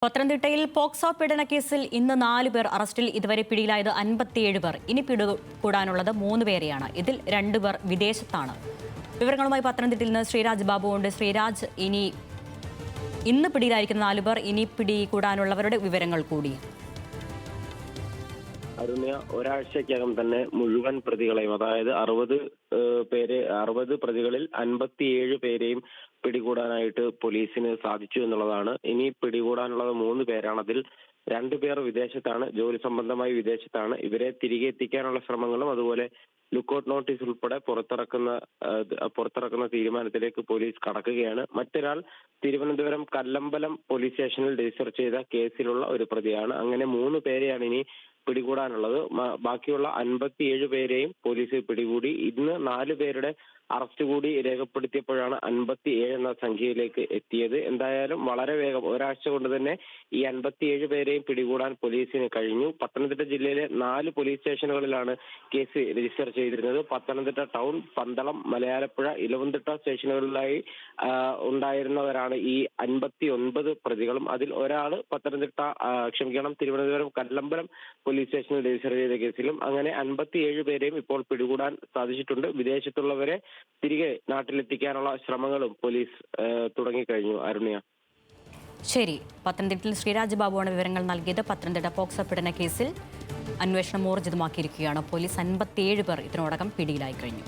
പത്തനംതിട്ടയിൽ പോക്സോ പീഡന കേസിൽ ഇന്ന് 4 പേർ അറസ്റ്റിൽ. ഇതുവരെ പിടിയിലായത് 57 പേർ. ഇനി പിടികൂടാനുള്ളത് 3 പേരെയാണ്. ഇതിൽ 2 പേർ വിദേശത്താണ്. വിവരങ്ങളുമായി പത്തനംതിട്ടയിൽ നിന്ന് ശ്രീരാജ് ബാബു ഉണ്ട്. ശ്രീരാജ്, ഇന്ന് പിടിയിലായിരിക്കുന്ന 4 പേർ, ഇനി പിടികൂടാനുള്ളവരുടെ വിവരങ്ങൾ കൂടി. അരുണ്യ, ഒരാഴ്ചക്കകം തന്നെ മുഴുവൻ പ്രതികളെയും, അതായത് 60 പ്രതികളിൽ 57 പേരെയും പിടികൂടാനായിട്ട് പോലീസിന് സാധിച്ചു എന്നുള്ളതാണ്. ഇനി പിടികൂടാനുള്ളത് 3 പേരാണ്. അതിൽ 2 പേർ വിദേശത്താണ്, ജോലി സംബന്ധമായി വിദേശത്താണ്. ഇവരെ തിരികെ എത്തിക്കാനുള്ള ശ്രമങ്ങളും അതുപോലെ ലുക്കൌട്ട് നോട്ടീസ് ഉൾപ്പെടെ പുറത്തിറക്കുന്ന തീരുമാനത്തിലേക്ക് പോലീസ് കടക്കുകയാണ്. മറ്റൊരാൾ തിരുവനന്തപുരം കല്ലമ്പലം പോലീസ് സ്റ്റേഷനിൽ രജിസ്റ്റർ ചെയ്ത കേസിലുള്ള ഒരു പ്രതിയാണ്. അങ്ങനെ 3 പേരെയാണ് ഇനി പിടികൂടാനുള്ളത്. ബാക്കിയുള്ള 57 പേരെയും പോലീസ് പിടികൂടി. ഇന്ന് 4 പേരുടെ അറസ്റ്റ് കൂടി രേഖപ്പെടുത്തിയപ്പോഴാണ് 57 എന്ന സംഖ്യയിലേക്ക് എത്തിയത്. എന്തായാലും വളരെ വേഗം, ഒരാഴ്ച കൊണ്ട് തന്നെ ഈ 57 പേരെയും പിടികൂടാൻ പോലീസിന് കഴിഞ്ഞു. പത്തനംതിട്ട ജില്ലയിലെ 4 പോലീസ് സ്റ്റേഷനുകളിലാണ് കേസ് രജിസ്റ്റർ ചെയ്തിരുന്നത്. പത്തനംതിട്ട ടൗൺ, പന്തളം, മലയാലപ്പുഴ, ഇലവുംതിട്ട സ്റ്റേഷനുകളിലായി ഉണ്ടായിരുന്നവരാണ് ഈ 59 പ്രതികളും. അതിൽ ഒരാൾ തിരുവനന്തപുരം കല്ലമ്പലം പോലീസ് സ്റ്റേഷനിൽ രജിസ്റ്റർ ചെയ്ത കേസിലും. അങ്ങനെ 57 പേരെയും ഇപ്പോൾ പിടികൂടാൻ സാധിച്ചിട്ടുണ്ട്. വിദേശത്തുള്ളവരെ തിരികെ നാട്ടിലെത്തിക്കാനുള്ള ശ്രമങ്ങളും പോലീസ് തുടങ്ങിക്കഴിഞ്ഞു. അരുണ്യ. ശരി, പത്തനംതിട്ടയിൽ ശ്രീരാജ് ബാബുവാണ് വിവരങ്ങൾ നൽകിയത്. പത്തനംതിട്ട പോക്സോ പീഡന കേസിൽ അന്വേഷണം ഊർജിതമാക്കിയിരിക്കുകയാണ് പോലീസ്. 57 പേർ ഇതിനോടകം പിടിയിലായി കഴിഞ്ഞു.